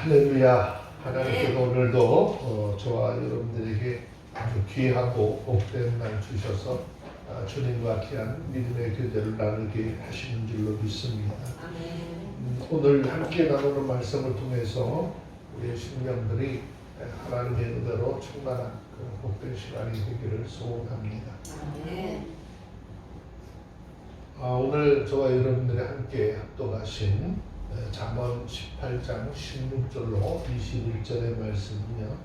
할렐루야. 하나님께서 오늘도 저와 여러분들에게 아주 귀하고 복된 날 주셔서 주님과 귀한 믿음의 교제를 나누게 하시는 줄로 믿습니다. 오늘 함께 나누는 말씀을 통해서 우리의 심령들이 하나님의 은혜로 충만한 복된 시간이 되기를 소원합니다. 오늘 저와 여러분들이 함께 합독하신 잠언 18장 16절로 21절의 말씀은요,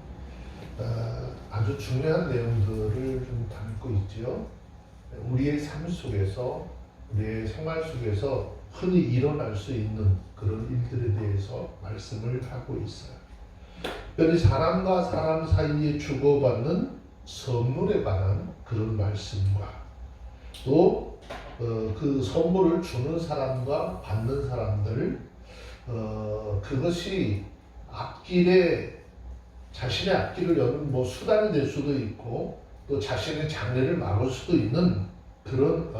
아주 중요한 내용들을 좀 담고 있지요. 우리의 삶 속에서, 우리의 생활 속에서 흔히 일어날 수 있는 그런 일들에 대해서 말씀을 하고 있어요. 특별히 사람과 사람 사이에 주고받는 선물에 관한 그런 말씀과 또 그 선물을 주는 사람과 받는 사람들, 그것이 자신의 앞길을 여는 수단이 될 수도 있고 또 자신의 장래를 막을 수도 있는 그런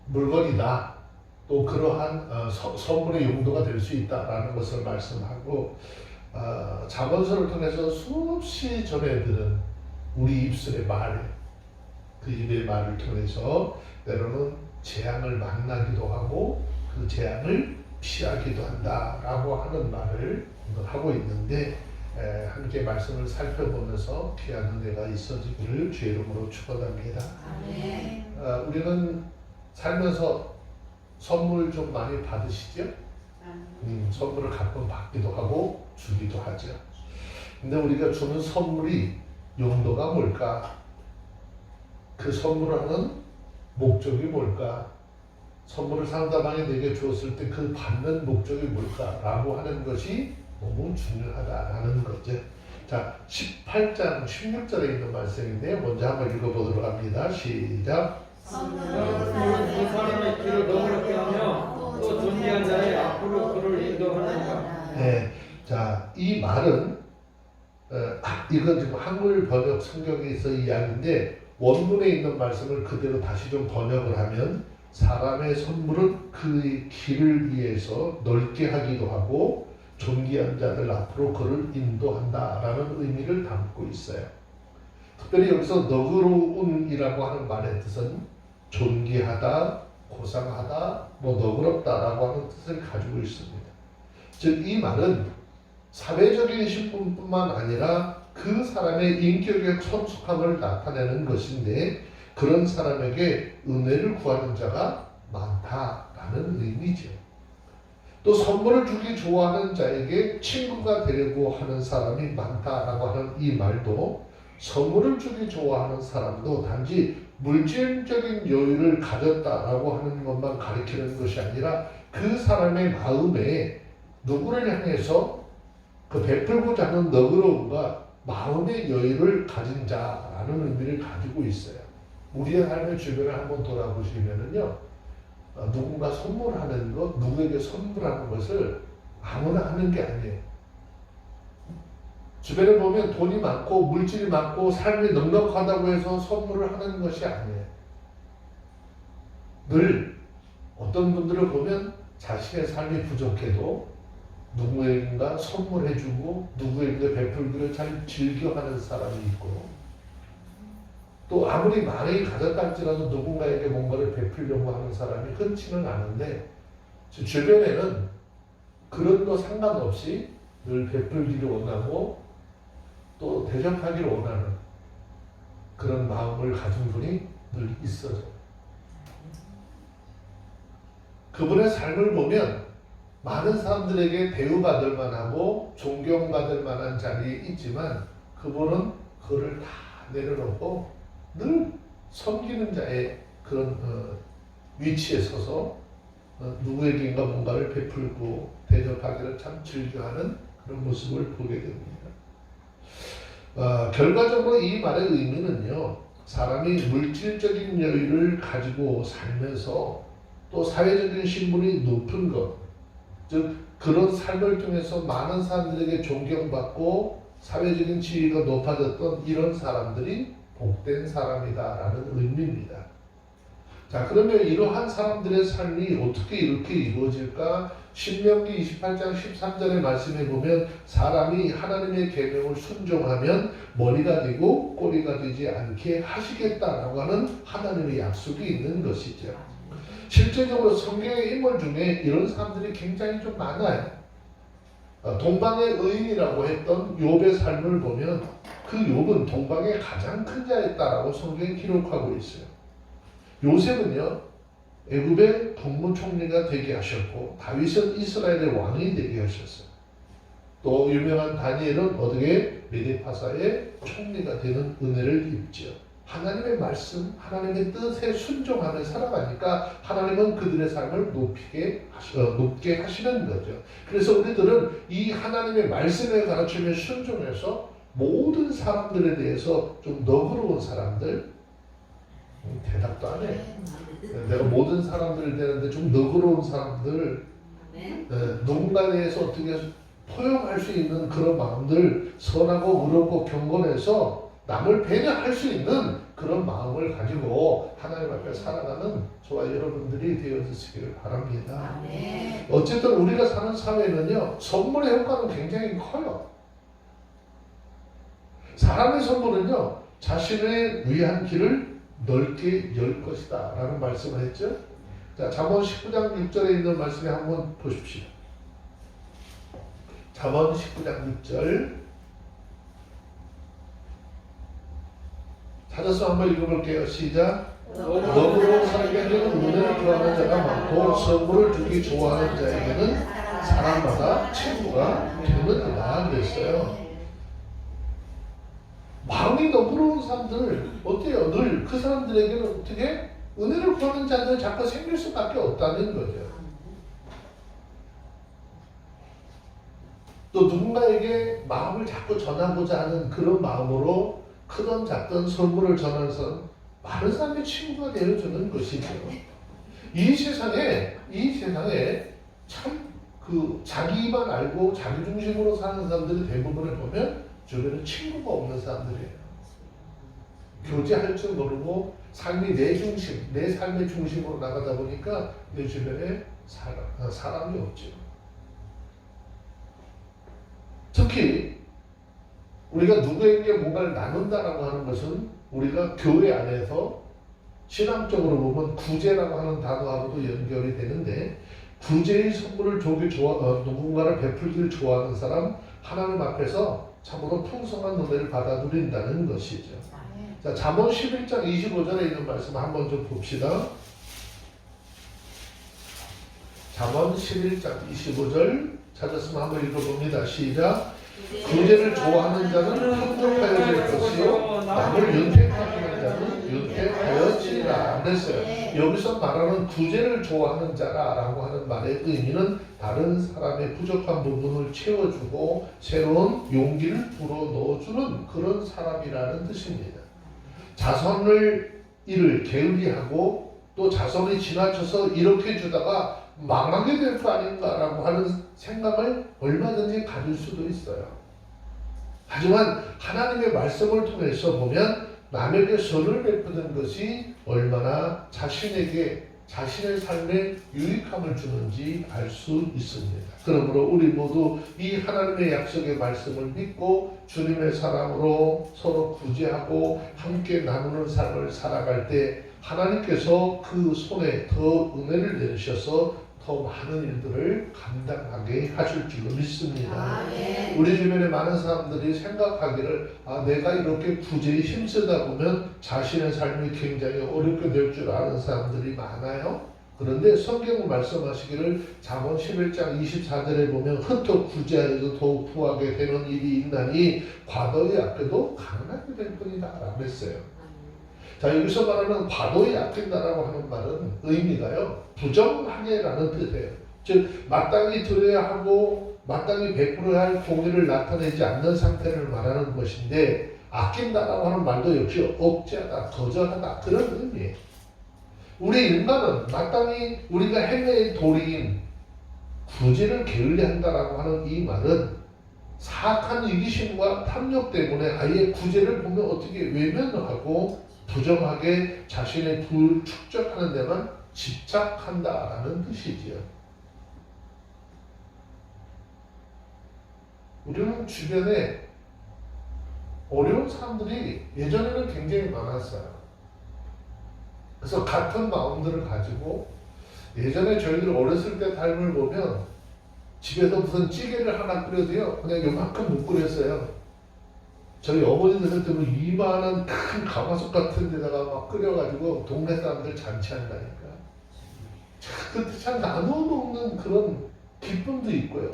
물건이다. 또 그러한 선물의 용도가 될 수 있다라는 것을 말씀하고, 잠언서를 통해서 수없이 전해들은 우리 입술의 말, 그 입의 말을 통해서 때로는 재앙을 만나기도 하고 그 재앙을 피하기도 한다라고 하는 말을 하고 있는데, 함께 말씀을 살펴보면서 귀한 은혜가 있어지기를 주의 이름으로 축원합니다. 우리는 살면서 선물 좀 많이 받으시죠? 선물을 가끔 받기도 하고 주기도 하죠. 근데 우리가 주는 선물이 용도가 뭘까? 그 선물을 하는 목적이 뭘까? 선물을 상대방이 내게 주었을 때 그 받는 목적이 뭘까라고 하는 것이 너무 중요하다라는 거죠. 자, 18장 16절에 있는 말씀인데요. 먼저 한번 읽어보도록 합니다. 시작. 선물은 그 사람의 길을 너그럽게 하며 또 존귀한 자의 앞으로 그를 인도하느니라. 네, 자, 이 말은 이건 지금 한글 번역 성경에서 이야기인데 원문에 있는 말씀을 그대로 다시 좀 번역을 하면, 사람의 선물은 그의 길을 위해서 넓게 하기도 하고 존귀한 자들 앞으로 그를 인도한다라는 의미를 담고 있어요. 특별히 여기서 너그러운이라고 하는 말의 뜻은 존귀하다, 고상하다, 너그럽다라고 하는 뜻을 가지고 있습니다. 즉 이 말은 사회적인 신분뿐만 아니라 그 사람의 인격의 성숙함을 나타내는 것인데, 그런 사람에게 은혜를 구하는 자가 많다라는 의미죠. 또 선물을 주기 좋아하는 자에게 친구가 되려고 하는 사람이 많다라고 하는 이 말도, 선물을 주기 좋아하는 사람도 단지 물질적인 여유를 가졌다라고 하는 것만 가리키는 것이 아니라 그 사람의 마음에 누구를 향해서 그 베풀고자 하는 너그러움과 마음의 여유를 가진 자라는 의미를 가지고 있어요. 우리의 삶의 주변을 한번 돌아보시면은요, 누군가 선물하는 것, 누구에게 선물하는 것을 아무나 하는 게 아니에요. 주변에 보면 돈이 많고 물질이 많고 삶이 넉넉하다고 해서 선물을 하는 것이 아니에요. 늘 어떤 분들을 보면 자신의 삶이 부족해도 누구에게인가 선물해주고 누구에게 베풀기를 잘 즐겨하는 사람이 있고, 또 아무리 많이 가졌다 할지라도 누군가에게 뭔가를 베풀려고 하는 사람이 흔치는 않은데, 주변에는 그런 거 상관없이 늘 베풀기를 원하고 또 대접하기를 원하는 그런 마음을 가진 분이 늘 있어요. 그분의 삶을 보면 많은 사람들에게 대우받을 만하고 존경받을 만한 자리에 있지만, 그분은 그를 다 내려놓고 늘 섬기는 자의 그런 위치에 서서 누구에게인가 뭔가를 베풀고 대접하기를 참 즐겨하는 그런 모습을 보게 됩니다. 결과적으로 이 말의 의미는요, 사람이 물질적인 여유를 가지고 살면서 또 사회적인 신분이 높은 것, 즉 그런 삶을 통해서 많은 사람들에게 존경받고 사회적인 지위가 높아졌던 이런 사람들이 복된 사람이다라는 의미입니다. 자, 그러면 이러한 사람들의 삶이 어떻게 이렇게 이루어질까? 신명기 28장 13절의 말씀에 보면 사람이 하나님의 계명을 순종하면 머리가 되고 꼬리가 되지 않게 하시겠다라고 하는 하나님의 약속이 있는 것이죠. 실제적으로 성경의 인물 중에 이런 사람들이 굉장히 좀 많아요. 동방의 의인이라고 했던 욥의 삶을 보면 그 욥은 동방의 가장 큰 자였다라고 성경에 기록하고 있어요. 요셉은요, 애굽의 국무총리가 되게 하셨고 다윗은 이스라엘의 왕이 되게 하셨어요. 또 유명한 다니엘은 어떻게 메데파사의 총리가 되는 은혜를 입죠. 하나님의 말씀, 하나님의 뜻에 순종하며 살아가니까 하나님은 그들의 삶을 높게 하시는 거죠. 그래서 우리들은 이 하나님의 말씀에 가르침에 순종해서 모든 사람들에 대해서 좀 너그러운 사람들, 대답도 안 해. 내가 모든 사람들을 대하는데 좀 너그러운 사람들, 누군가에 대해서 어떻게 포용할 수 있는 그런 마음들, 선하고 의롭고 경건해서 남을 배려할 수 있는 그런 마음을 가지고 하나님 앞에 살아가는 저와 여러분들이 되어주시길 바랍니다. 어쨌든 우리가 사는 사회는요, 선물의 효과는 굉장히 커요. 사람의 선물은요, 자신을 위한 길을 넓게 열 것이다 라는 말씀을 했죠. 자, 잠언 19장 6절에 있는 말씀에 한번 보십시오. 잠언 19장 6절 찾아서 한번 읽어볼게요. 시작. 너그러운 사람에게는 은혜를 구하는 자가 많고 선물을 주기 좋아하는 자에게는 사람마다 친구가 되느니라 그랬어요. 마음이 너그러운 사람들 어때요? 늘 그 사람들에게는 어떻게 은혜를 구하는 자들 자꾸 생길 수밖에 없다는 거죠. 또 누군가에게 마음을 자꾸 전하고자 하는 그런 마음으로 크든 작든 선물을 전해서 많은 사람의 친구가 되어주는 것이죠. 이 세상에 참 자기만 알고 자기 중심으로 사는 사람들이 대부분을 보면 주변에 친구가 없는 사람들이에요. 교제할 줄 모르고 삶이 내 삶의 중심으로 나가다 보니까 내 주변에 사람이 없죠. 특히 우리가 누구에게 뭔가를 나눈다라고 하는 것은 우리가 교회 안에서 신앙적으로 보면 구제라고 하는 단어하고도 연결이 되는데, 구제의 선물을 누군가를 베풀기를 좋아하는 사람, 하나님 앞에서 참으로 풍성한 은혜를 받아 누린다는 것이죠. 자, 잠언 11장 25절에 있는 말씀 한번 좀 봅시다. 잠언 11장 25절 찾았으면 한번 읽어봅니다. 시작. 구제를 좋아하는 자는 풍족하여 질 것이요 남을 윤택하는 자는 윤택하여지리라 그랬어요. 여기서 말하는 구제를 좋아하는 자라고 하는 말의 의미는 다른 사람의 부족한 부분을 채워주고 새로운 용기를 불어넣어주는 그런 사람이라는 뜻입니다. 자손을 이를 게으리하고 또 자손이 지나쳐서 이렇게 주다가 망하게 될 거 아닌가라고 하는 생각을 얼마든지 가질 수도 있어요. 하지만 하나님의 말씀을 통해서 보면 남에게 선을 베푸는 것이 얼마나 자신에게 자신의 삶에 유익함을 주는지 알 수 있습니다. 그러므로 우리 모두 이 하나님의 약속의 말씀을 믿고 주님의 사랑으로 서로 구제하고 함께 나누는 삶을 살아갈 때 하나님께서 그 손에 더 은혜를 내리셔서 더 많은 일들을 감당하게 하실 줄로 믿습니다. 우리 주변에 많은 사람들이 생각하기를 내가 이렇게 구제에 힘쓰다 보면 자신의 삶이 굉장히 어렵게 될 줄 아는 사람들이 많아요. 그런데 성경은 말씀하시기를 잠언 11장 24절에 보면 흩어 구제하여도 더욱 부하게 되는 일이 있나니 과도의 악해도 강하게 될 뿐이다 라고 했어요. 자, 여기서 말하는 과도에 아낀다라고 하는 말은 의미가요, 부정하게라는 뜻이에요. 즉 마땅히 드려야 하고 마땅히 베풀어야 할 공의를 나타내지 않는 상태를 말하는 것인데, 아낀다라고 하는 말도 역시 억제하다, 거절하다 그런 의미예요. 우리 인간은 마땅히 우리가 행위의 도리인 구제를 게을리한다라고 하는 이 말은 사악한 이기심과 탐욕 때문에 아예 구제를 보면 어떻게 외면하고 부정하게 자신의 부를 축적하는 데만 집착한다라는 뜻이지요. 우리는 주변에 어려운 사람들이 예전에는 굉장히 많았어요. 그래서 같은 마음들을 가지고 예전에 저희들 어렸을 때 삶을 보면 집에서 무슨 찌개를 하나 끓여도요 그냥 요만큼 못 끓였어요. 저희 어머니들 때는 이만한 큰 가마솥 같은 데다가 막 끓여가지고 동네 사람들 잔치한다니까. 그때 참 나눠 먹는 그런 기쁨도 있고요.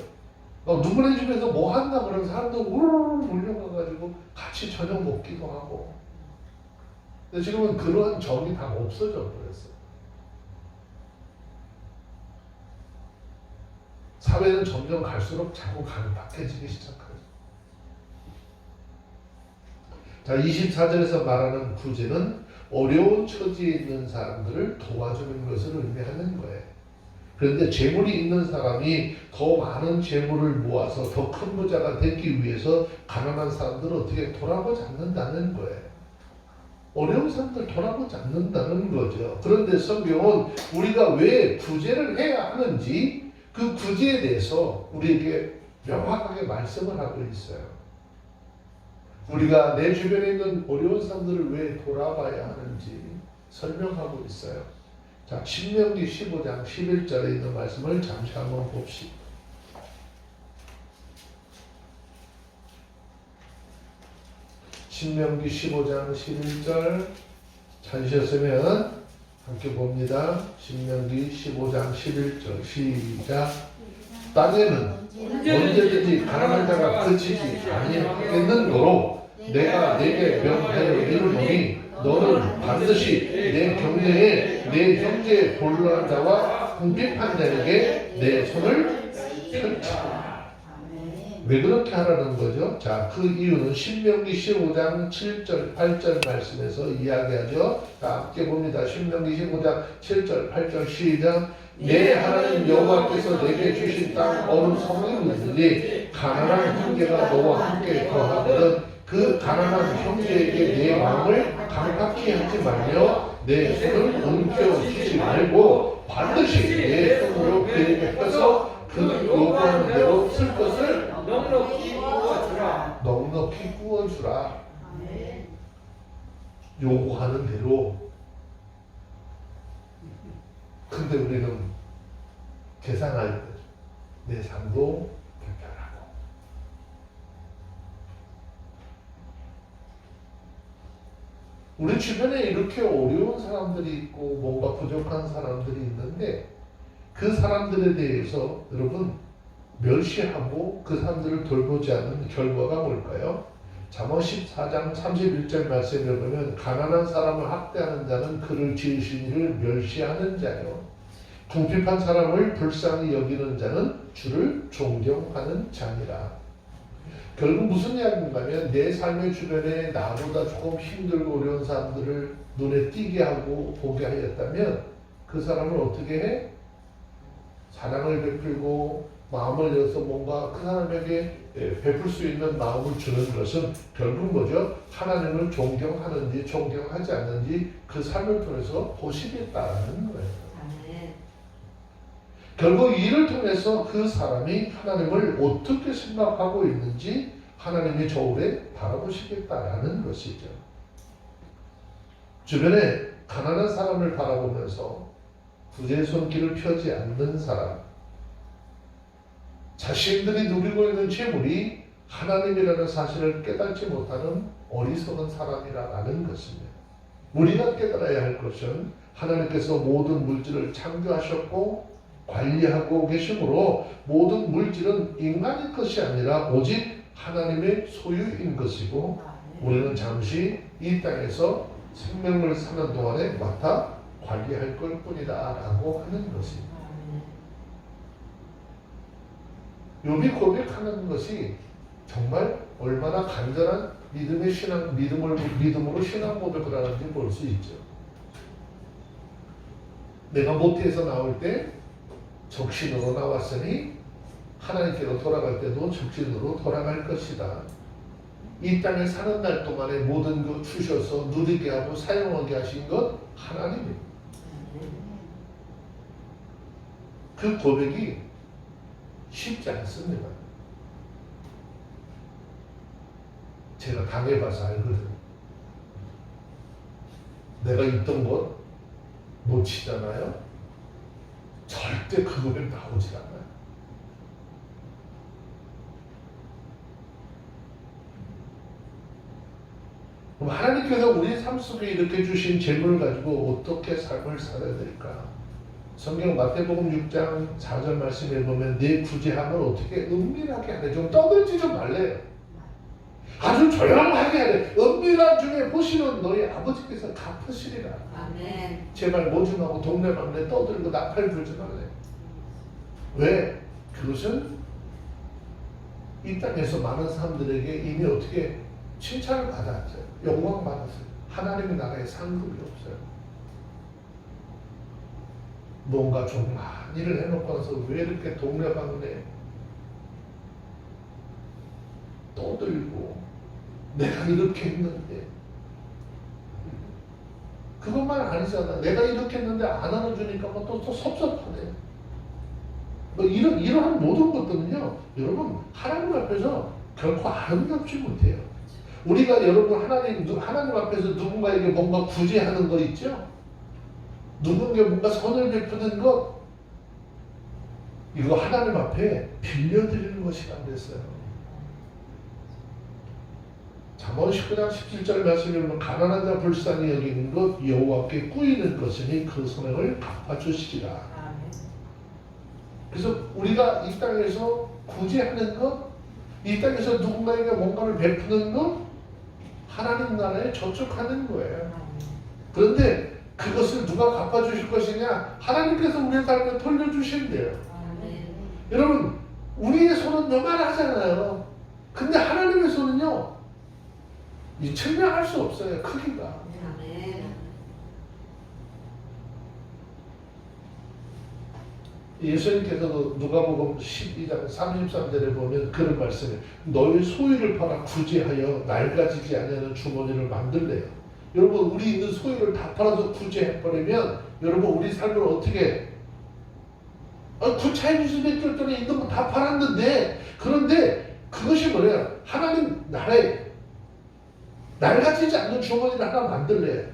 누구네 집에서 뭐 한다 그러면 사람들 우르르 몰려가가지고 같이 저녁 먹기도 하고. 근데 지금은 그러한 정이 다 없어져 버렸어요. 사회는 점점 갈수록 자꾸 강박해지기 시작하죠. 자, 24절에서 말하는 구제는 어려운 처지에 있는 사람들을 도와주는 것을 의미하는 거예요. 그런데 재물이 있는 사람이 더 많은 재물을 모아서 더 큰 부자가 되기 위해서 가난한 사람들을 어떻게 돌아보지 않는다는 거예요. 어려운 사람들 돌아보지 않는다는 거죠. 그런데 성경은 우리가 왜 구제를 해야 하는지 그 구제에 대해서 우리에게 명확하게 말씀을 하고 있어요. 우리가 내 주변에 있는 어려운 사람들을 왜 돌아봐야 하는지 설명하고 있어요. 자, 신명기 15장 11절에 있는 말씀을 잠시 한번 봅시다. 신명기 15장 11절 찾으셨으면 함께 봅니다. 신명기 15장 11절 시작. 땅에는 언제든지 가난한 자가 그치지 아니하겠는고로 내가 내게 명하여 이르노니 너는 반드시 내 경내에 내 형제의 곤란한 자와 궁핍한 자에게 내 손을 펼치라. 왜 그렇게 하라는 거죠? 자, 그 이유는 신명기 15장 7절 8절 말씀에서 이야기하죠. 자, 함께 봅니다. 신명기 15장 7절 8절 시작. 내 하나님 여호와께서 내게 주신 땅 어느 성읍이든지 가난한 형제가 너와 함께 거하거든 그 가난한 형제에게 내 마음을 강팍히 하지 말며 내 손을 움켜쥐지 말고 반드시 내 손으로 그에게 펴서 그 요구하는 대로 쓸 것을 넉넉히 구워주라. 넉넉히 구워주라. 요구하는 대로. 근데 우리는 계산할 때 내 삶도 불편하고 우리 주변에 이렇게 어려운 사람들이 있고 뭔가 부족한 사람들이 있는데 그 사람들에 대해서 여러분 멸시하고 그 사람들을 돌보지 않는 결과가 뭘까요? 잠언 14장 31절 말씀에 보면 가난한 사람을 학대하는 자는 그를 지으신 이를 멸시하는 자요 궁핍한 사람을 불쌍히 여기는 자는 주를 존경하는 자니라. 결국 무슨 이야기인가 하면 내 삶의 주변에 나보다 조금 힘들고 어려운 사람들을 눈에 띄게 하고 보게 하였다면 그 사람을 어떻게 해? 사랑을 베풀고 마음을 열어서 뭔가 그 사람에게 베풀 수 있는 마음을 주는 것은 결국 뭐죠? 하나님을 존경하는지 존경하지 않는지 그 삶을 통해서 보시겠다는 거예요. 결국 이를 통해서 그 사람이 하나님을 어떻게 생각하고 있는지 하나님이 저울에 바라보시겠다라는 것이죠. 주변에 가난한 사람을 바라보면서 구제의 손길을 펴지 않는 사람, 자신들이 누리고 있는 재물이 하나님이라는 사실을 깨닫지 못하는 어리석은 사람이라는 것입니다. 우리가 깨달아야 할 것은 하나님께서 모든 물질을 창조하셨고 관리하고 계시므로 모든 물질은 인간의 것이 아니라 오직 하나님의 소유인 것이고 우리는 잠시 이 땅에서 생명을 사는 동안에 맡아 관리할 것 뿐이다 라고 하는 것입니다. 욥이 고백하는 것이 정말 얼마나 간절한 믿음의 신앙, 믿음으로 신앙 고백을 하는지 볼 수 있죠. 내가 모태에서 나올 때 적신으로 나왔으니 하나님께로 돌아갈 때도 적신으로 돌아갈 것이다. 이 땅에 사는 날 동안에 모든 것 주셔서 누리게 하고 사용하게 하신 것 하나님입니다. 그 고백이 쉽지 않습니다. 제가 당해봐서 알거든요. 내가 있던 곳 놓치잖아요. 절대 그 고백 나오질 않아요. 그럼 하나님께서 우리 삶 속에 이렇게 주신 재물을 가지고 어떻게 삶을 살아야 될까? 성경 마태복음 6장 4절 말씀에 보면 내 구제함을 어떻게 은밀하게 하래. 좀 떠들지 좀 말래요. 아주 조용하게 하래. 은밀한 중에 보시는 너희 아버지께서 갚으시리라. 아멘. 제발 모줌하고 동네방네 떠들고 나팔 불지 말래. 왜? 그것은 이 땅에서 많은 사람들에게 이미 어떻게 칭찬을 받았어요. 영광 받았어요. 하나님의 나라에 상급이 없어요. 뭔가 좀 많은 일을 해놓고 나서 왜 이렇게 동네방네 떠들고 내가 이렇게 했는데 그것만 아니잖아. 내가 이렇게 했는데 안 안아주니까 또 섭섭하네. 뭐 이러한 모든 것들은요, 여러분 하나님 앞에서 결코 아름답지 못해요. 우리가 여러분 하나님 앞에서 누군가에게 뭔가 구제하는 거 있죠? 누군가에게 뭔가 선을 베푸는 것, 이거 하나님 앞에 빌려드리는 것이라고 그랬어요. 잠언 19장 17절 말씀에 보면 가난한 자 불쌍히 여기는 것 여호와께 꾸이는 것이니 그 선행을 갚아주시리라. 그래서 우리가 이 땅에서 구제하는 것, 이 땅에서 누군가에게 뭔가를 베푸는 것, 하나님 나라에 저축하는 거예요. 그런데 그것을 누가 갚아주실 것이냐? 하나님께서 우리의 삶에 돌려주신대요. 여러분, 우리의 손은 요만하잖아요. 근데 하나님의 손은요, 이 측량할 수 없어요. 크기가. 예수님께서도 누가복음 12장 33절에 보면 그런 말씀을 너희 소유를 팔아 구제하여 낡아지지 않는 주머니를 만들래요. 여러분 우리 있는 소유를 다 팔아서 구제해버리면 여러분 우리 삶을 어떻게 구차해 주실 때 있던 있는 거 다 팔았는데 그런데 그것이 뭐래요? 하나님 나라에 낡아지지 않는 주머니를 하나 만들래요.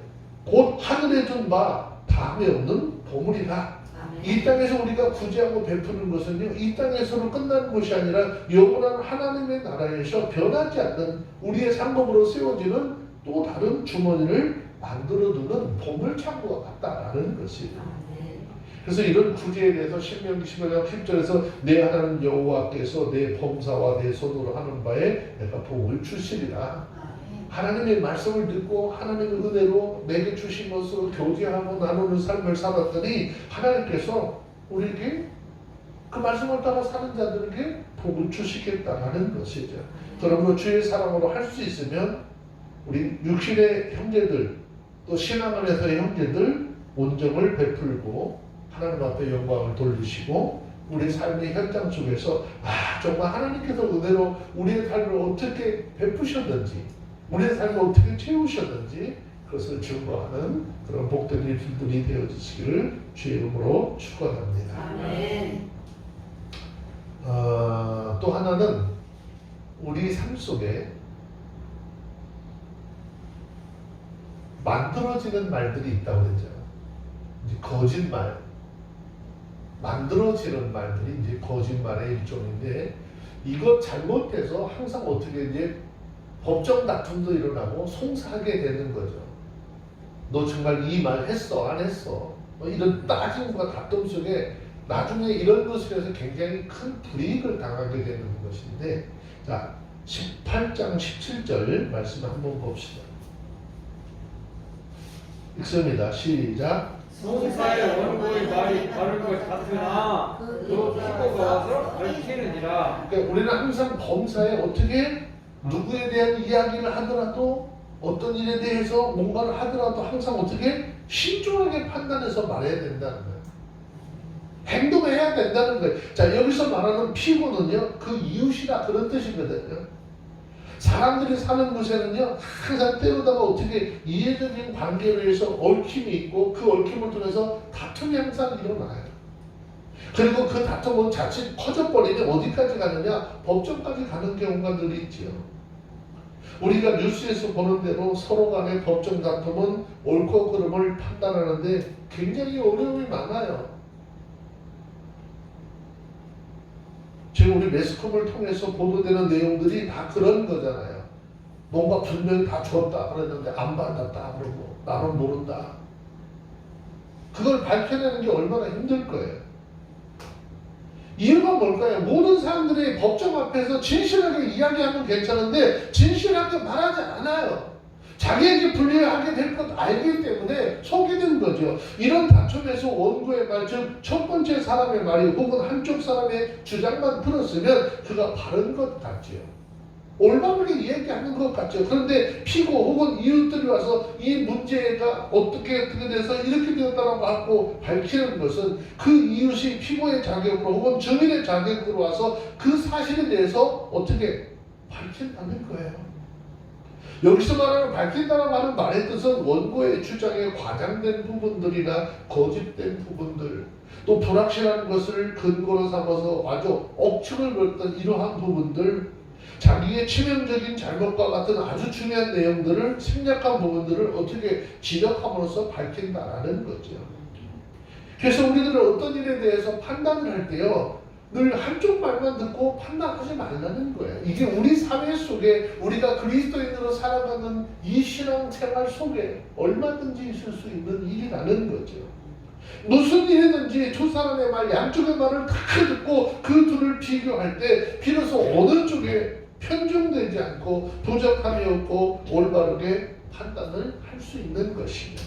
곧 하늘에 준 바 다음에 없는 보물이라. 이 땅에서 우리가 구제하고 베푸는 것은요, 이 땅에서는 끝나는 것이 아니라 영원한 하나님의 나라에서 변하지 않는 우리의 상급으로 세워지는 또 다른 주머니를 만들어두는 보물창고가 같다라는 것이에요. 그래서 이런 구제에 대해서 신명기 15장 10절에서 내 하나님 여호와께서 내 범사와 내 손으로 하는 바에 내가 복을 주시리라. 하나님의 말씀을 듣고 하나님의 은혜로 내게 주신 것으로 교제하고 나누는 삶을 살았더니 하나님께서 우리에게 그 말씀을 따라 사는 자들에게 복을 주시겠다라는 것이죠. 그러므로 주의 사랑으로 할 수 있으면 우리 육신의 형제들 또 신앙 안에서의 형제들 온정을 베풀고 하나님 앞에 영광을 돌리시고 우리 삶의 현장 속에서 정말 하나님께서 은혜로 우리의 삶을 어떻게 베푸셨는지 우리의 삶을 어떻게 채우셨는지 그것을 증거하는 그런 복된 일들이 되어주시기를 주의 이름으로 축원합니다. 아멘. 또 하나는 우리 삶 속에 만들어지는 말들이 있다고 그랬죠. 이제 거짓말, 만들어지는 말들이 이제 거짓말의 일종인데 이것 잘못돼서 항상 어떻게 이제 법정 다툼도 일어나고 송사하게 되는 거죠. 너 정말 이 말 했어? 안 했어? 이런 따짐과 다툼 속에 나중에 이런 것에 대해서 굉장히 큰 불이익을 당하게 되는 것인데 자 18장 17절 말씀을 한번 봅시다. 읽습니다. 시작. 송사의 원고의 말이 바른 것 같으나 그 피고가 와서 밝히느니라. 그러니까 우리는 항상 범사에 어떻게 누구에 대한 이야기를 하더라도 어떤 일에 대해서 뭔가를 하더라도 항상 어떻게 신중하게 판단해서 말해야 된다는 거예요. 행동해야 된다는 거예요. 자 여기서 말하는 피고는요 그 이웃이라 그런 뜻이거든요. 사람들이 사는 곳에는요 항상 때로다가 어떻게 이해적인 관계로 해서 얽힘이 있고 그 얽힘을 통해서 다툼이 항상 일어나요. 그리고 그 다툼은 자칫 커져버리면 어디까지 가느냐, 법정까지 가는 경우가 늘 있지요. 우리가 뉴스에서 보는 대로 서로 간의 법정 다툼은 옳고 그름을 판단하는데 굉장히 어려움이 많아요. 지금 우리 매스컴을 통해서 보도되는 내용들이 다 그런 거잖아요. 뭔가 분명히 다 줬다 그랬는데 안 받았다 그러고 나는 모른다. 그걸 밝혀내는 게 얼마나 힘들 거예요. 이유가 뭘까요? 모든 사람들이 법정 앞에서 진실하게 이야기하면 괜찮은데 진실하게 말하지 않아요. 자기에게 불리하게 될 것 알기 때문에 속이는 거죠. 이런 다툼에서 원고의 말, 즉 첫 번째 사람의 말이 혹은 한쪽 사람의 주장만 들었으면 그가 바른 것 같지요. 올바르게 이야기하는 것 같죠. 그런데 피고 혹은 이웃들이 와서 이 문제가 어떻게 돼서 이렇게 되었다고 하고 밝히는 것은 그 이웃이 피고의 자격으로 혹은 증인의 자격으로 와서 그 사실에 대해서 어떻게 밝힌다는 거예요. 여기서 말하는 밝힌다는 하는 말의 뜻은 원고의 주장에 과장된 부분들이나 거짓된 부분들, 또 불확실한 것을 근거로 삼아서 아주 억측을 걸던 이러한 부분들, 자기의 치명적인 잘못과 같은 아주 중요한 내용들을, 생략한 부분들을 어떻게 지적함으로써 밝힌다라는 거죠. 그래서 우리들은 어떤 일에 대해서 판단을 할 때요, 늘 한쪽 말만 듣고 판단하지 말라는 거예요. 이게 우리 사회 속에 우리가 그리스도인으로 살아가는 이 신앙생활 속에 얼마든지 있을 수 있는 일이라는 거죠. 무슨 일이든지 두 사람의 말, 양쪽의 말을 다 듣고 그 둘을 비교할 때 비로소 어느 쪽에 편중되지 않고 부족함이 없고 올바르게 판단을 할 수 있는 것입니다.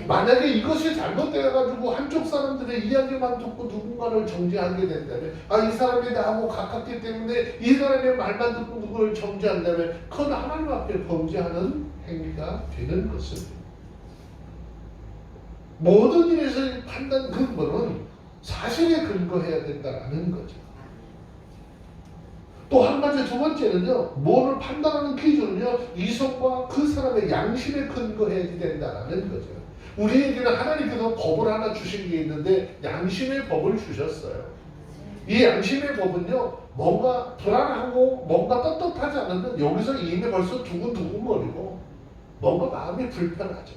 만약에 이것이 잘못되어가지고 한쪽 사람들의 이야기만 듣고 누군가를 정죄하게 된다면, 이 사람이 나하고 가깝기 때문에 이 사람의 말만 듣고 누구를 정죄한다면 그건 하나님 앞에 범죄하는 행위가 되는 것입니다. 모든 일에서의 판단 근거는 사실에 근거해야 된다는 거죠. 또 한 가지 두 번째는요, 뭐를 판단하는 기준은요, 이성과 그 사람의 양심에 근거해야 된다는 거죠. 우리에게는 하나님께서 법을 하나 주신 게 있는데 양심의 법을 주셨어요. 이 양심의 법은요, 뭔가 불안하고 뭔가 떳떳하지 않으면 여기서 이미 벌써 두근두근거리고 뭔가 마음이 불편하죠.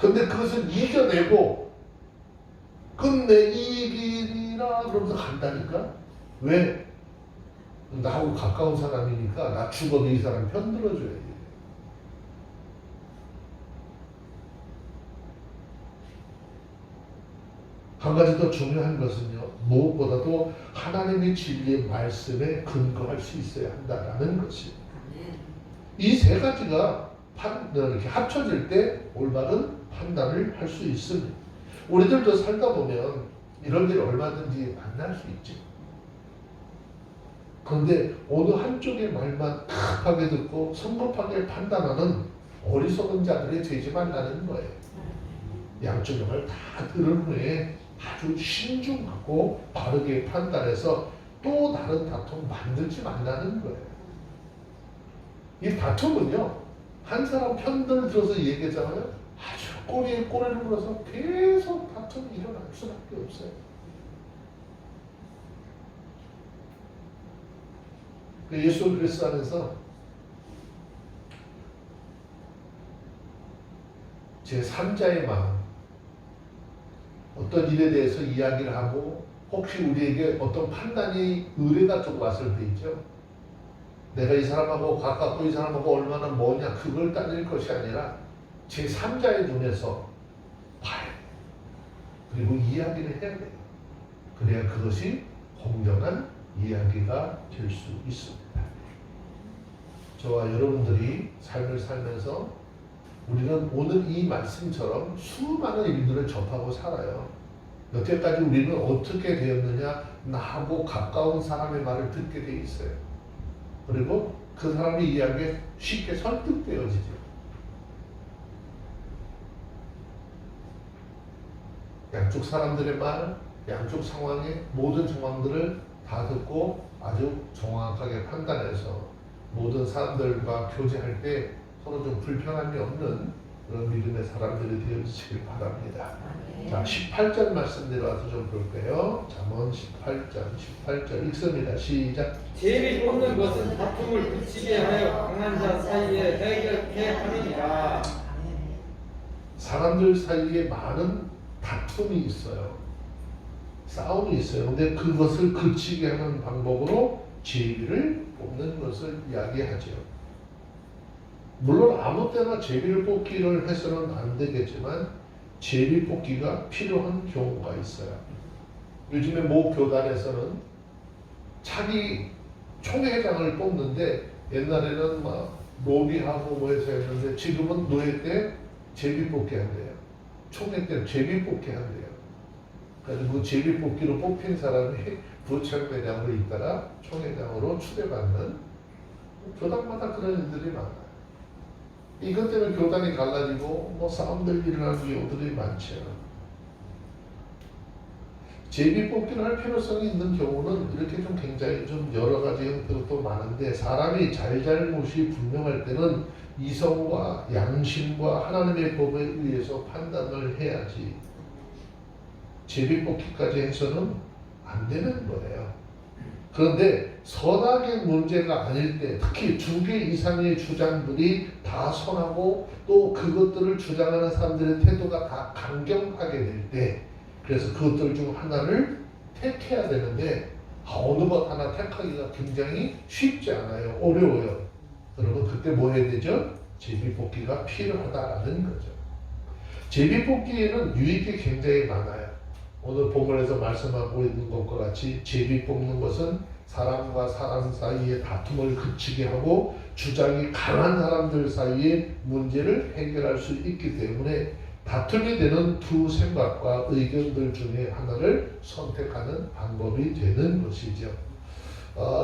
근데 그것을 이겨내고 끝내 이 길이라 그러면서 간다니까? 왜? 나하고 가까운 사람이니까 나 죽어도 이 사람 편들어줘야지. 한 가지 더 중요한 것은요, 무엇보다도 하나님의 진리의 말씀에 근거할 수 있어야 한다는 것입니다. 이 세 가지가 이렇게 합쳐질 때 올바른 판단을 할 수 있습니다. 우리들도 살다 보면 이런 일 얼마든지 만날 수 있지. 그런데 어느 한쪽의 말만 급하게 듣고 성급하게 판단하는 어리석은 자들이 되지 말라는 거예요. 양쪽의 말 다 들은 후에 아주 신중하고 바르게 판단해서 또 다른 다툼 만들지 말라는 거예요. 이 다툼은요, 한 사람 편들을 들어서 얘기하잖아요. 아주 꼬리에 꼬리를 물어서 계속 다툼이 일어날 수밖에 없어요. 예수 그리스도 안에서 제3자의 마음, 어떤 일에 대해서 이야기를 하고 혹시 우리에게 어떤 판단이 의뢰가 좀 왔을 때 있죠. 내가 이 사람하고 가깝고 이 사람하고 얼마나 뭐냐 그걸 따질 것이 아니라 제3자의 눈에서 봐요. 그리고 이야기를 해야 돼요. 그래야 그것이 공정한 이야기가 될 수 있습니다. 저와 여러분들이 삶을 살면서 우리는 오늘 이 말씀처럼 수많은 일들을 접하고 살아요. 여태까지 우리는 어떻게 되었느냐? 나하고 가까운 사람의 말을 듣게 돼 있어요. 그리고 그 사람의 이야기에 쉽게 설득되어지죠. 양쪽 사람들의 말, 양쪽 상황의 모든 상황들을 다 듣고 아주 정확하게 판단해서 모든 사람들과 교제할 때 서로 좀 불편함이 없는 그런 믿음의 사람들이 되어주시길 바랍니다. 자, 18절 말씀 내려와서 좀 볼까요? 잠언 18절 읽습니다. 시작. 제비 뽑는 것은 다툼을 그치게 하여 강한 자 사이에 해결케 하느니라. 사람들 사이에 많은 다툼이 있어요. 싸움이 있어요. 근데 그것을 그치게 하는 방법으로 제비를 뽑는 것을 이야기하죠. 물론 아무 때나 제비를 뽑기를 해서는 안 되겠지만 제비 뽑기가 필요한 경우가 있어요. 요즘에 모 교단에서는 차기 총회장을 뽑는데 옛날에는 막 로비하고 뭐 해서 했는데 지금은 노예 때 제비 뽑기 한대요. 총회 때 제비 뽑기 한대요. 그래서 그 제비 뽑기로 뽑힌 사람이 부총회장으로 있다가 총회장으로 추대받는 교단마다 그런 일들이 많아요. 이것 때문에 교단이 갈라지고 뭐 싸움들 일어나는 경우들이 많죠. 제비 뽑기를 할 필요성이 있는 경우는 이렇게 좀 굉장히 좀 여러 가지 형태로 또 많은데 사람이 잘잘못이 분명할 때는 이성과 양심과 하나님의 법에 의해서 판단을 해야지 제비 뽑기까지 해서는 안 되는 거예요. 그런데 선악의 문제가 아닐 때 특히 2개 이상의 주장들이 다 선하고 또 그것들을 주장하는 사람들의 태도가 다 강경하게 될 때 그래서 그것들 중 하나를 택해야 되는데 어느 것 하나 택하기가 굉장히 쉽지 않아요. 어려워요. 여러분 그때 뭐 해야 되죠? 제비 뽑기가 필요하다라는 거죠. 제비 뽑기에는 유익이 굉장히 많아요. 오늘 본문에서 말씀하고 있는 것과 같이 제비 뽑는 것은 사람과 사람 사이의 다툼을 그치게 하고 주장이 강한 사람들 사이의 문제를 해결할 수 있기 때문에 다툼이 되는 두 생각과 의견들 중에 하나를 선택하는 방법이 되는 것이죠.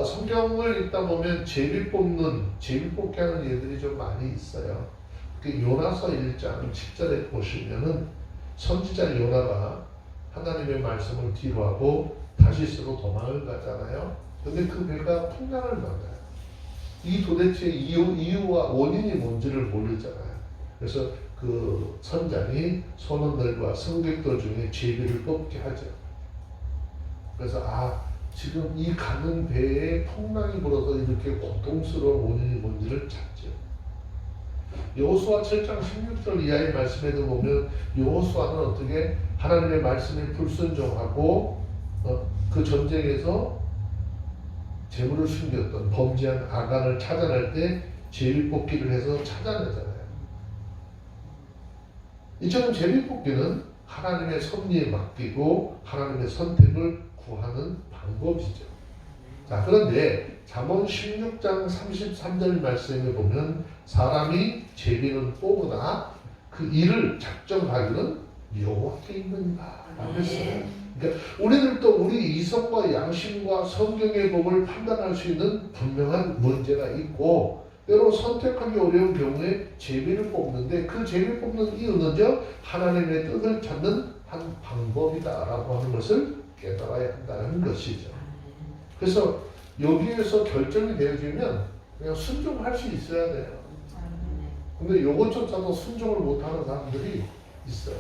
성경을 읽다 보면 제비 뽑기 하는 예들이 좀 많이 있어요. 요나서 1장 10절에 보시면은 선지자 요나가 하나님의 말씀을 뒤로하고 다시스로 도망을 가잖아요. 근데 그 배가 풍랑을 만나요. 이 도대체 이유와 원인이 뭔지를 모르잖아요. 그래서 그 선장이 선원들과 승객들 중에 제비를 뽑게 하죠. 그래서 지금 이 가는 배에 풍랑이 불어서 이렇게 고통스러운 원인이 뭔지를 찾죠. 여호수아 7장 16절 이하의 말씀에도 보면 여호수아는 어떻게 하나님의 말씀에 불순종하고 그 전쟁에서 재물을 숨겼던 범죄한 아간을 찾아낼 때 제비뽑기를 해서 찾아내잖아요. 이처럼 제비뽑기는 하나님의 섭리에 맡기고 하나님의 선택을 구하는 방법이죠. 자, 그런데 잠언 16장 33절 말씀에 보면 사람이 제비는 뽑으나 그 일을 작정하기는 여호와께 있느니라 라고 했어요. 그러니까 우리들도 우리 이성과 양심과 성경의 법을 판단할 수 있는 분명한 문제가 있고 때로 선택하기 어려운 경우에 제비를 뽑는데 그 제비 뽑는 이유는요 하나님의 뜻을 찾는 한 방법이다라고 하는 것을 깨달아야 한다는 것이죠. 그래서 여기에서 결정이 되어지면 그냥 순종할 수 있어야 돼요. 근데 요것조차도 순종을 못하는 사람들이 있어요.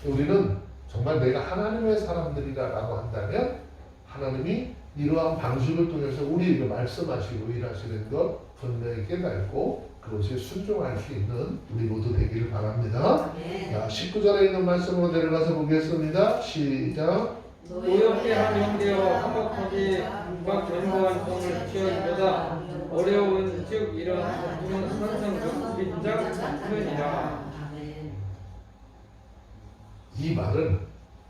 우리는 정말 내가 하나님의 사람들이라고 한다면 하나님이 이러한 방식을 통해서 우리에게 말씀하시고 일하시는 것 분명히 깨닫고 그것에 순종할 수 있는 우리 모두 되기를 바랍니다. 자, 19절에 있는 말씀으로 내려가서 보겠습니다. 시작. 노엽게 한 형제와 화목하게 과 견고한 손을 취하기보다 어려운 즉 이런 다툼은 항상 빈장하느니라. 이 말은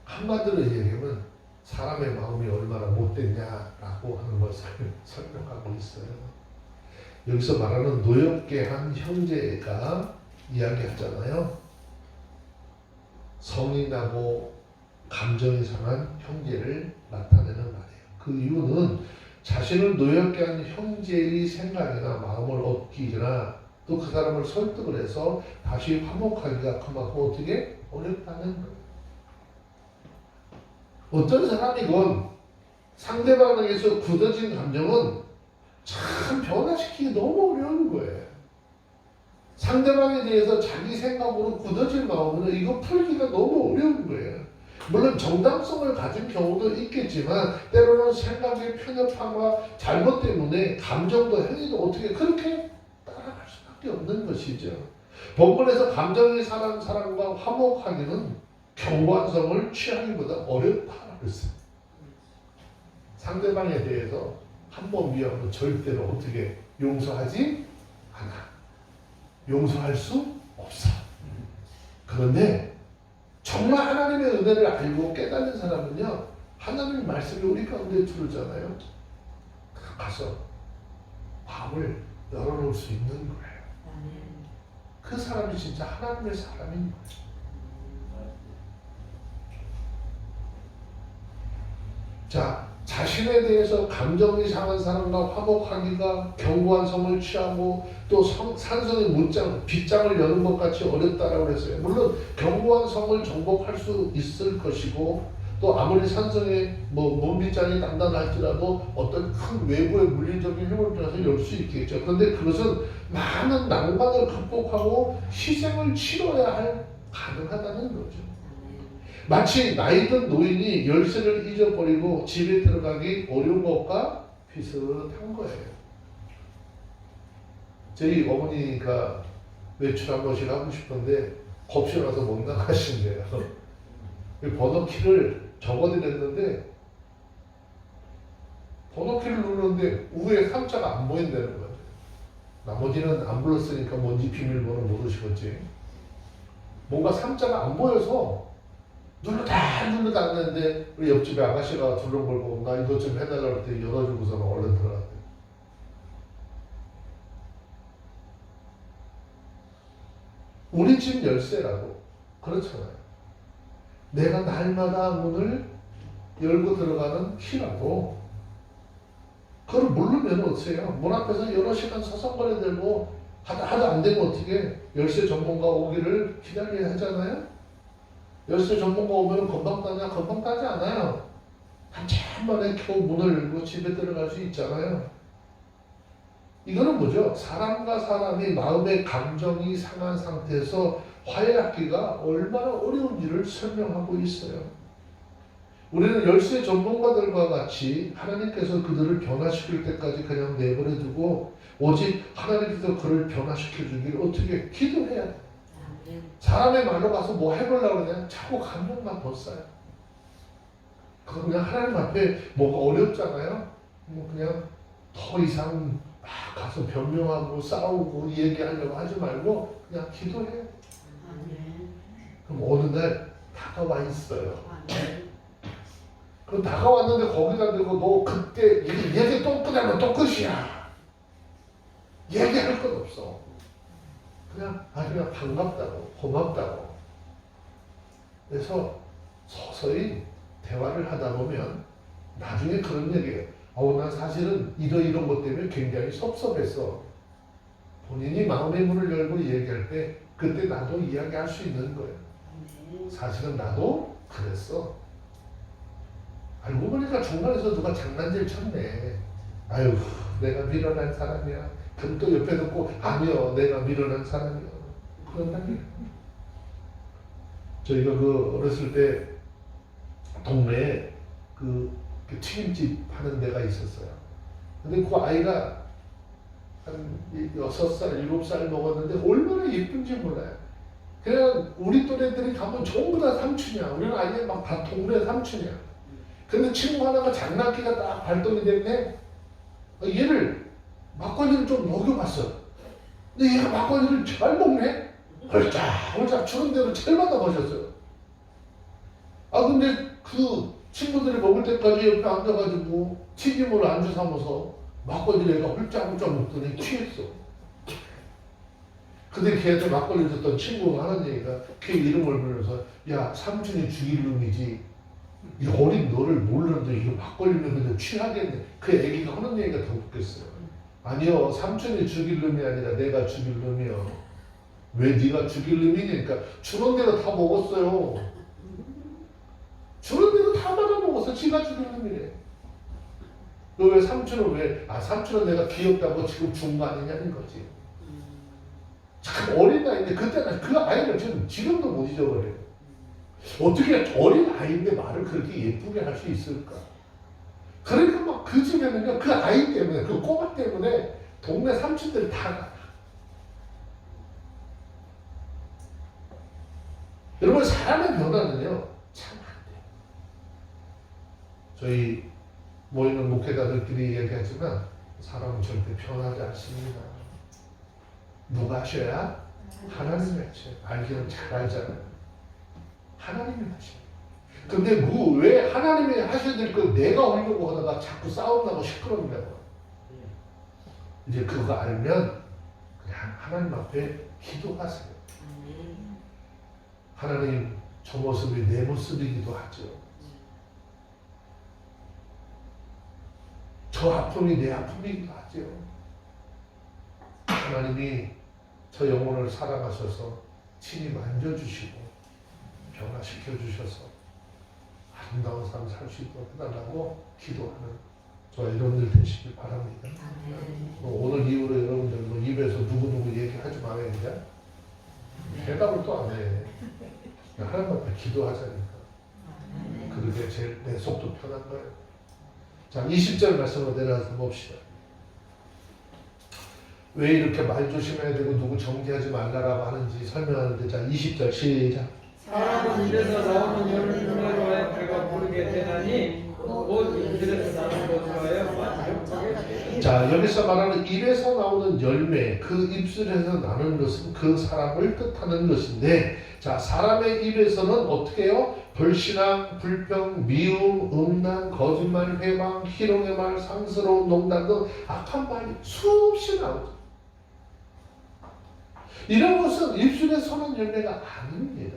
한마디로 얘기하면 사람의 마음이 얼마나 못됐냐라고 하는 것을 설명하고 있어요. 여기서 말하는 노엽게 한 형제가 이야기하잖아요. 성이 나고 감정이 상한 형제를 나타내는 말이에요. 그 이유는 자신을 노엽게 한 형제의 생각이나 마음을 얻기나 또 그 사람을 설득을 해서 다시 화목하기가 그만큼 어떻게 어렵다는 거예요. 어떤 사람이건 상대방에게서 굳어진 감정은 참 변화시키기 너무 어려운 거예요. 상대방에 대해서 자기 생각으로 굳어질 마음은 이거 풀기가 너무 어려운 거예요. 물론 정당성을 가진 경우도 있겠지만 때로는 생각의 편협함과 잘못 때문에 감정도 행위도 어떻게 그렇게 따라갈 수밖에 없는 것이죠. 본문에서 감정이 상한 사람과 화목하기는 경관성을 취하기보다 어렵다고 그랬어요. 상대방에 대해서 한 번 미워하면 절대로 어떻게 용서하지 않아. 용서할 수 없어. 그런데 정말 하나님의 은혜를 알고 깨닫는 사람은요, 하나님의 말씀이 우리 가운데 들어오잖아요. 가서 마음을 열어놓을 수 있는 거예요. 그 사람이 진짜 하나님의 사람인 거예요. 자, 자신에 대해서 감정이 상한 사람과 화목하기가 견고한 성을 취하고 또 산성의 문장, 빗장을 여는 것 같이 어렵다라고 그랬어요. 물론 견고한 성을 정복할 수 있을 것이고 또 아무리 산성의 문빗장이 단단할지라도 어떤 큰 외부의 물리적인 힘을 빌어서 열 수 있겠죠. 그런데 그것은 많은 난관을 극복하고 희생을 치러야 할 가능하다는 거죠. 마치 나이든 노인이 열쇠를 잊어버리고 집에 들어가기 어려운 것과 비슷한 거예요. 저희 어머니가 외출 한 번씩 하고 싶은데 겁이 나서 못 나가신대요. 번호키를 적어드렸는데 번호키를 누르는데 위에 3자가 안 보인다는 거예요. 나머지는 안 불렀으니까 뭔지 비밀번호 모르시겠지. 뭔가 3자가 안 보여서 누르다 안 했는데 우리 옆집에 아가씨가 둘러보고 나 이것 좀 해달라고 할 때 열어주고서는 얼른 들어갔대요. 우리 집 열쇠라고 그렇잖아요. 내가 날마다 문을 열고 들어가는 키라고 그걸 모르면 어떡해요? 문 앞에서 여러 시간 서성거려대고 하도 안 되면 어떻게 열쇠 전문가 오기를 기다려야 하잖아요. 열쇠 전문가 오면 금방 따냐? 금방 따지 않아요. 한참 만에 겨우 문을 열고 집에 들어갈 수 있잖아요. 이거는 뭐죠? 사람과 사람이 마음의 감정이 상한 상태에서 화해하기가 얼마나 어려운지를 설명하고 있어요. 우리는 열쇠 전문가들과 같이 하나님께서 그들을 변화시킬 때까지 그냥 내버려 두고 오직 하나님께서 그를 변화시켜 주기를 어떻게 기도해야 돼요. 사람의 말로 가서 뭐 해보려고 그러냐? 자꾸 감정만 더 쌓여. 그냥 하나님 앞에 뭐가 어렵잖아요. 그냥 더 이상 막 가서 변명하고 싸우고 얘기하려고 하지 말고 그냥 기도해. 그럼 어느 날 다가와 있어요. 그럼 다가왔는데 거기다 대고 너 그때 얘기 또 끝나면 또 끝이야. 얘기할 것 없어. 그냥 반갑다고 고맙다고. 그래서 서서히 대화를 하다 보면 나중에 그런 얘기예요. 난 사실은 이런 것 때문에 굉장히 섭섭했어. 본인이 마음의 문을 열고 얘기할 때 그때 나도 이야기할 수 있는 거예요. 사실은 나도 그랬어. 알고 보니까 중간에서 누가 장난질 쳤네. 아유, 내가 밀어난 사람이야. 그럼 또 옆에 듣고 아니요, 내가 밀어난 사람이야. 그런다니. 저희가 어렸을 때 동네에 그 튀김집 하는 데가 있었어요. 근데 그 아이가 한 6살, 7살 먹었는데 얼마나 예쁜지 몰라요. 그냥 우리 또래들이 가면 전부 다 삼촌이야. 우리는 아예 막 다 동네 삼촌이야. 근데 친구 하나가 장난기가 딱 발동이 됐네. 얘를 막걸리를 좀 먹여봤어. 근데 얘가 막걸리를 잘 먹네. 홀짝 주는 대로 찰마다 마셨어요. 근데 그 친구들이 먹을 때까지 옆에 앉아가지고 튀김으로 안주 삼아서 막걸리를 얘가 홀짝 먹더니 취했어. 근데 걔한테 막걸리 줬던 친구가 하는 얘기가 걔 이름을 부르면서 야, 삼촌이 죽일 놈이지 이 어린 너를 모르는데 이거 막걸리면 그냥 취하겠네. 그 애기가 하는 얘기가 더 웃겼어요. 아니요, 삼촌이 죽일 놈이 아니라 내가 죽일 놈이요. 왜 네가 죽일 놈이니까 주는 대로 다 먹었어요. 주는 대로 다 받아 먹어서 지가 죽일 놈이래. 너 왜 삼촌은 왜, 삼촌은 내가 귀엽다고 지금 준 거 아니냐는 거지. 참 어린 나이인데, 그때는 그 아이를 지금도 못 잊어버려요. 어떻게 어린 아이인데 말을 그렇게 예쁘게 할 수 있을까? 그러니까 막 그 집에는요, 그 아이 때문에, 그 꼬마 때문에 동네 삼촌들이 다 가. 여러분, 사람의 변화는요, 참 안 돼요. 저희 모이는 목회자들끼리 얘기하지만, 사람은 절대 변하지 않습니다. 누가 하셔야? 하나님이 하셔요. 알기는 잘 알잖아요. 하나님이 하셔요. 근데 왜 하나님이 하셔야 될 걸 내가 하려고 하다가 자꾸 싸움나고 시끄럽냐고. 이제 그거 알면 그냥 하나님 앞에 기도하세요. 하나님, 저 모습이 내 모습이기도 하죠. 저 아픔이 내 아픔이기도 하죠. 하나님이 저 영혼을 사랑하셔서 친히 만져주시고 변화시켜 주셔서 아름다운 삶 살 수 있도록 해달라고 기도하는 저와 여러분들 되시길 바랍니다. 오늘 이후로 여러분들 뭐 입에서 누구누구 얘기하지 말아야 이제 대답을 또 안 해. 하나님 앞에 기도하자니까. 그게 제일 내 속도 편한 거예요. 자, 20절 말씀으로 내려가서 봅시다. 왜 이렇게 말 조심해야 되고 누구 정죄하지 말라라고 하는지 설명하는데, 자, 20절 시작. 사람은 입에서 나오는 열매로 하여 배가 부르게 되나니 곧 입에서 나오는 것으로 하여 만족하게 되리라. 자, 여기서 말하는 입에서 나오는 열매, 그 입술에서 나는 것은 그 사람을 뜻하는 것인데, 자, 사람의 입에서는 어떻게 해요? 불신앙, 불평, 미움, 음란, 거짓말, 회방, 희롱의 말, 상스러운 농담 등 악한 말이 수없이 나오죠. 이런 것은 입술의 선한 열매가 아닙니다.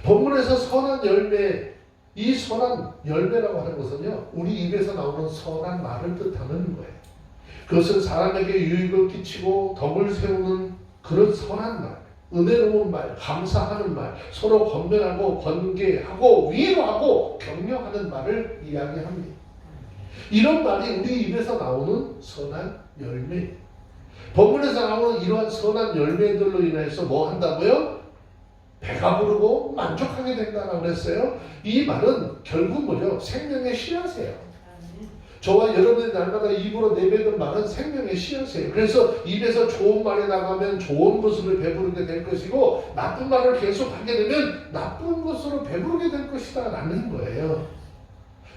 본문에서 선한 열매, 이 선한 열매라고 하는 것은요, 우리 입에서 나오는 선한 말을 뜻하는 거예요. 그것은 사람에게 유익을 끼치고 덕을 세우는 그런 선한 말, 은혜로운 말, 감사하는 말, 서로 건면하고 권계하고 위로하고 격려하는 말을 이야기합니다. 이런 말이 우리 입에서 나오는 선한 열매예요. 본문에서 나오는 이러한 선한 열매들로 인해서 뭐 한다고요? 배가 부르고 만족하게 된다라고 그랬어요. 이 말은 결국 뭐죠? 생명의 씨앗이에요. 저와 여러분이 날마다 입으로 내뱉는 말은 생명의 씨앗이에요. 그래서 입에서 좋은 말이 나가면 좋은 것으로 배부르게 될 것이고, 나쁜 말을 계속 하게 되면 나쁜 것으로 배부르게 될 것이다 라는 거예요.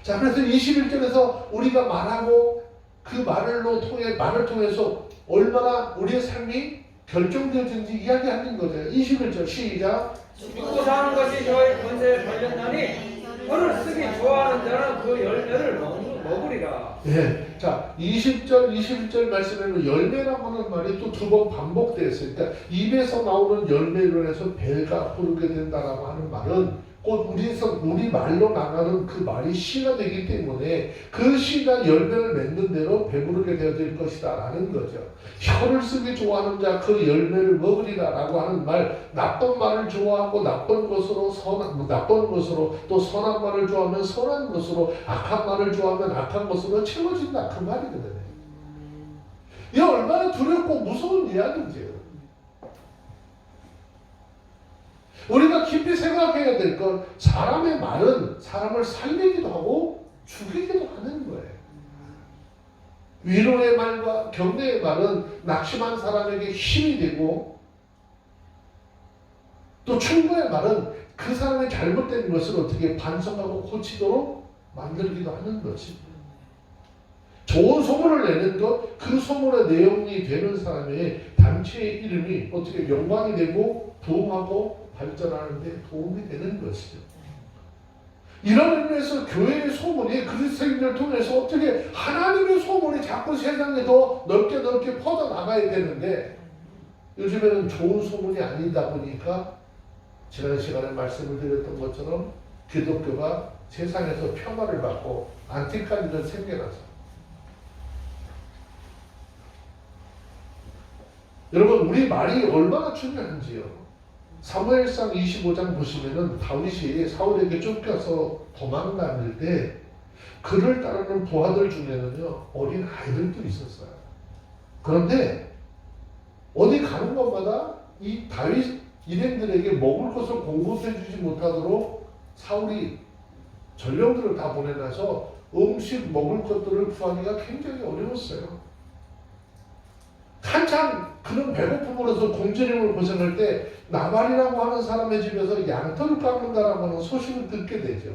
자, 그래서 21절에서 우리가 말하고 그 말을 통해서 얼마나 우리의 삶이 결정되어진지 이야기하는 거죠. 21절 시작. 믿고 사는 것이 저의 권세에 달렸나니 그를 쓰기 좋아하는 자는 그 열매를 먹으리라. 예. 자, 20절, 21절 말씀에는 열매라고 하는 말이 또 두 번 반복되었어요. 그러니까 입에서 나오는 열매로 해서 배가 부르게 된다라고 하는 말은 곧 우리 말로 나가는 그 말이 씨가 되기 때문에 그 씨가 열매를 맺는 대로 배부르게 되어질 것이다 라는 거죠. 혀를 쓰기 좋아하는 자 그 열매를 먹으리라 라고 하는 말, 나쁜 말을 좋아하고 나쁜 것으로 또 선한 말을 좋아하면 선한 것으로, 악한 말을 좋아하면 악한 것으로 채워진다 그 말이거든요. 이게 얼마나 두렵고 무서운 이야기인지요. 우리가 깊이 생각해야 될 건, 사람의 말은 사람을 살리기도 하고 죽이기도 하는 거예요. 위로의 말과 격려의 말은 낙심한 사람에게 힘이 되고, 또 충고의 말은 그 사람의 잘못된 것을 어떻게 반성하고 고치도록 만들기도 하는 것이. 좋은 소문을 내는 것, 그 소문의 내용이 되는 사람의 단체의 이름이 어떻게 영광이 되고 부흥하고 발전하는 데 도움이 되는 것이죠. 이런 의미에서 교회의 소문이 그리스도인들을 통해서 어떻게 하나님의 소문이 자꾸 세상에 더 넓게 퍼져나가야 되는데, 요즘에는 좋은 소문이 아니다 보니까 지난 시간에 말씀을 드렸던 것처럼 기독교가 세상에서 평화를 받고 안티카리를 생겨나서, 여러분, 우리 말이 얼마나 중요한지요. 사무엘상 25장 보시면은 다윗이 사울에게 쫓겨서 도망다닐 때 그를 따르는 부하들 중에는요 어린 아이들도 있었어요. 그런데 어디 가는 곳마다 이 다윗 일행들에게 먹을 것을 공급해주지 못하도록 사울이 전령들을 다 보내놔서 음식 먹을 것들을 구하기가 굉장히 어려웠어요. 한참 그런 배고픔으로서 굶주림을 고생할 때 나발이라고 하는 사람의 집에서 양털을 깎는다라고 하는 소식을 듣게 되죠.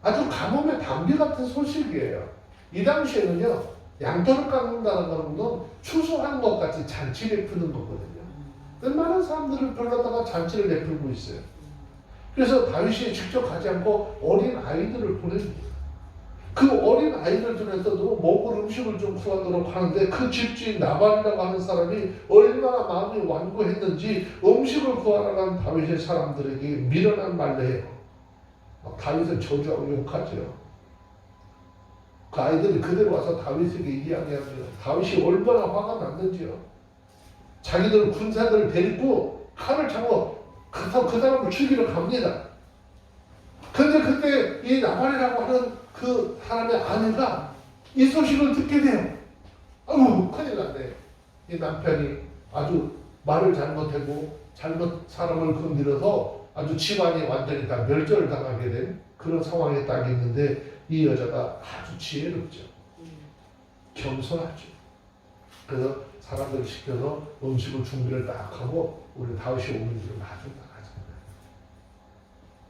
아주 가뭄의 단비 같은 소식이에요. 이 당시에는요 양털을 깎는다는 건 추수하는 것 같이 잔치 베푸는 거거든요. 많은 사람들을 불러다가 잔치를 베풀고 있어요. 그래서 다윗이 직접 가지 않고 어린 아이들을 보냅니다. 그 어린 아이들 중에서도 먹을 음식을 좀 구하도록 하는데 그 집주인 나발이라고 하는 사람이 얼마나 마음이 완고했는지 음식을 구하러 간 다윗의 사람들에게 미련한 말로 해요. 다윗을 저주하고 욕하죠. 그 아이들이 그대로 와서 다윗에게 이야기합니다. 다윗이 얼마나 화가 났는지요. 자기들 군사들을 데리고 칼을 차고 그 사람을 죽이러 갑니다. 근데 그때 이 나발이라고 하는 그 사람의 아내가 이 소식을 듣게 돼요. 아유 큰일 났네. 이 남편이 아주 말을 잘못하고 잘못 사람을 건드려서 아주 집안이 완전히 다 멸절을 당하게 된 그런 상황에 딱 있는데 이 여자가 아주 지혜롭죠. 겸손하죠. 그래서 사람들을 시켜서 음식을 준비를 딱 하고 우리 다윗이 오는 길을 마중 나가잖아요.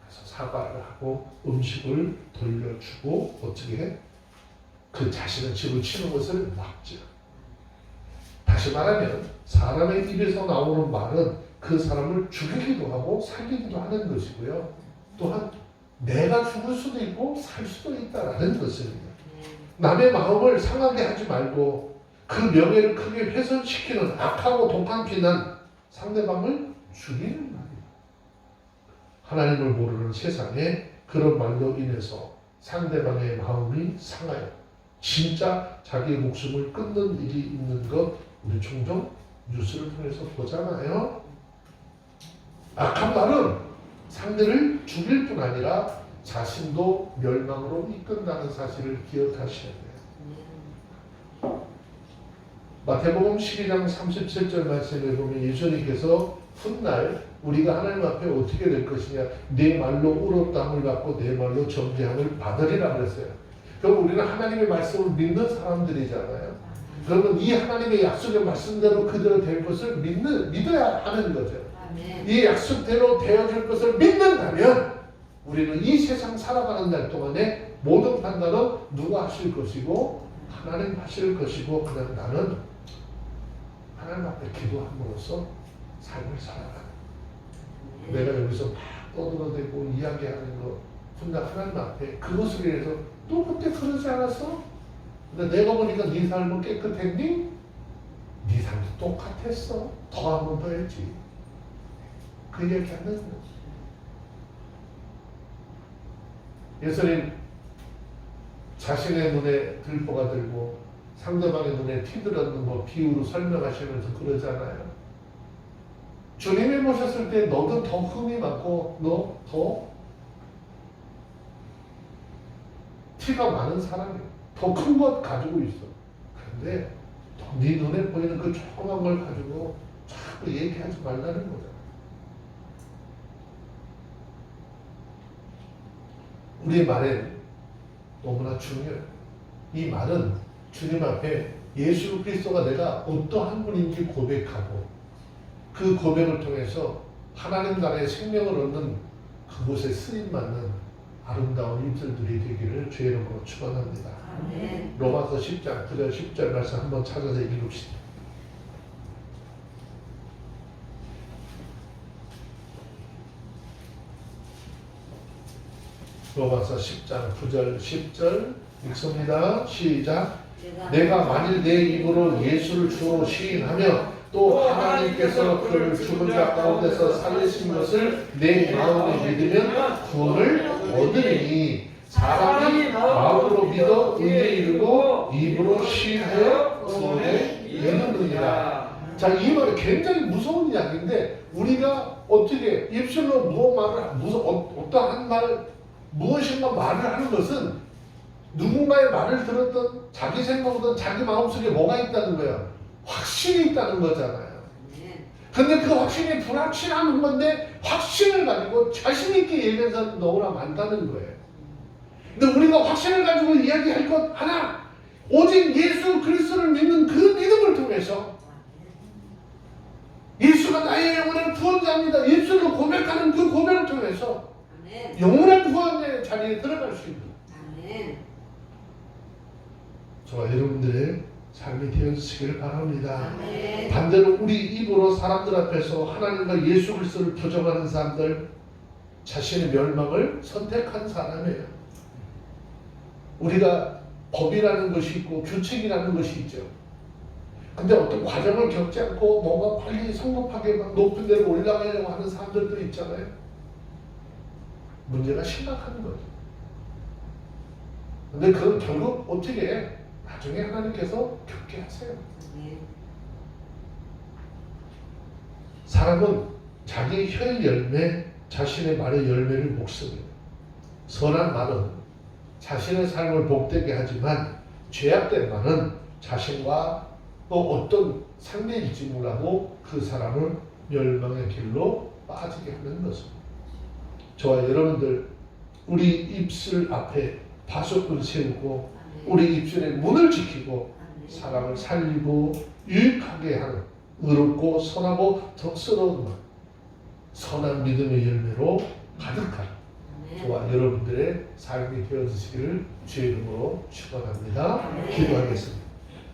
그래서 사과를 하고 음식을 돌려주고 어떻게 해? 그 자신의 집을 치는 것을 막죠. 다시 말하면 사람의 입에서 나오는 말은 그 사람을 죽이기도 하고 살리기도 하는 것이고요. 또한 내가 죽을 수도 있고 살 수도 있다라는 것입니다. 남의 마음을 상하게 하지 말고 그 명예를 크게 훼손시키는 악하고 독한 비난, 상대방을 죽이는 말입니다. 하나님을 모르는 세상에 그런 말로 인해서 상대방의 마음이 상하여 진짜 자기의 목숨을 끊는 일이 있는 것 우리 종종 뉴스를 통해서 보잖아요. 악한 말은 상대를 죽일 뿐 아니라 자신도 멸망으로 이끈다는 사실을 기억하셔야 돼요. 마태복음 12장 37절 말씀을 보면 예수님께서 훗날 우리가 하나님 앞에 어떻게 될 것이냐, 내 말로 울었다함을 받고 내 말로 정죄함을 받으리라 그랬어요. 그럼 우리는 하나님의 말씀을 믿는 사람들이잖아요. 그러면 이 하나님의 약속의 말씀대로 그대로 될 것을 믿어야 하는 거죠. 이 약속대로 되어질 것을 믿는다면 우리는 이 세상 살아가는 날 동안에 모든 판단은 누가 하실 것이고 하나님 하실 것이고 그냥 나는 하나님 앞에 기도함으로써 삶을 살아가는 내가 여기서 막 떠들어대고 이야기하는 거 혼자 하나님 앞에 그것을 위해서 또 그때 그러지 않았어? 근데 내가 보니까 네 삶은 깨끗했니? 네 삶도 똑같았어. 더 하면 더 했지. 그 얘기 하는 거지. 예수님 자신의 눈에 들보가 들고 상대방의 눈에 티들었는 거 비유로 설명하시면서 그러잖아요. 주님이 모셨을 때 너도 더 흠이 많고 너 더 티가 많은 사람이야. 더 큰 것 가지고 있어. 그런데 네 눈에 보이는 그 조그만 걸 가지고 자꾸 얘기하지 말라는 거잖아. 우리의 말은 너무나 중요해요. 이 말은 주님 앞에 예수 그리스도가 내가 어떠한 분인지 고백하고 그 고백을 통해서 하나님 나라의 생명을 얻는 그곳에 쓰임받는 아름다운 입술들이 되기를 주의 이름으로 축원합니다. 아멘. 로마서 10장 9절 10절 말씀 한번 찾아서 읽읍시다. 로마서 10장 9절 10절 읽습니다. 시작. 내가 만일 내 입으로 예수를 주로 시인하며 또 하나님께서 그를 죽은 자 가운데서 살리신 것을 내 마음에 믿으면 구원을 얻으리니 사람이 마음으로 믿어 의에 이르고 입으로 시인하여 구원에 이르느니라. 자, 이 말은 굉장히 무서운 이야기인데 우리가 어떻게 입술로 어떠한 말 무엇인가 말을 하는 것은 누군가의 말을 들었던 자기 생각보다 자기 마음속에 뭐가 있다는 거예요? 확신이 있다는 거잖아요. 근데 그 확신이 불확실한 건데 확신을 가지고 자신 있게 얘기하는 사람 너무나 많다는 거예요. 근데 우리가 확신을 가지고 이야기할 것 하나, 오직 예수 그리스도를 믿는 그 믿음을 통해서 예수가 나의 영원한 구원자입니다. 예수를 고백하는 그 고백을 통해서 영원한 구원의 자리에 들어갈 수 있는 저와 여러분들의 삶이 되어주시길 바랍니다. 반대로 우리 입으로 사람들 앞에서 하나님과 예수 그리스도를 부정하는 사람들, 자신의 멸망을 선택한 사람이에요. 우리가 법이라는 것이 있고 규칙이라는 것이 있죠. 근데 어떤 과정을 겪지 않고 뭔가 빨리 성급하게 막 높은 데로 올라가려고 하는 사람들도 있잖아요. 문제가 심각한 거죠. 근데 그건 결국 어떻게 해? 나중에 하나님께서 겪게 하세요. 사람은 자기 혀의 열매, 자신의 말의 열매를 먹습니다. 선한 말은 자신의 삶을 복되게 하지만 죄악된 말은 자신과 또 어떤 상대일지 몰라도 그 사람을 멸망의 길로 빠지게 하는 것입니다. 저와 여러분들, 우리 입술 앞에 파수꾼 세우고 우리 입술의 문을 지키고 사람을 살리고 유익하게 하는 의롭고 선하고 덕스러운 말, 선한 믿음의 열매로 가득한 저와 여러분들의 삶이 되어주시기를 주의 이름으로 축원합니다. 기도하겠습니다.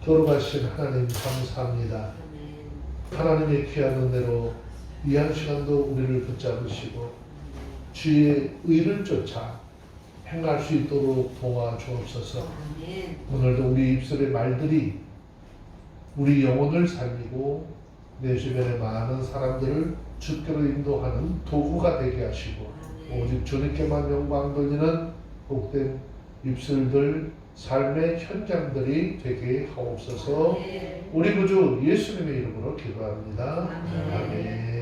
거룩하신 하나님 감사합니다. 하나님의 귀한 은혜로 이 한 시간도 우리를 붙잡으시고 주의 의를 쫓아 행할 수 있도록 도와주옵소서. 오늘도 우리 입술의 말들이 우리 영혼을 살리고 내 주변의 많은 사람들을 주께로 인도하는 도구가 되게 하시고 오직 주님께만 영광 돌리는 복된 입술들, 삶의 현장들이 되게 하옵소서. 우리 구주 예수님의 이름으로 기도합니다. 아멘.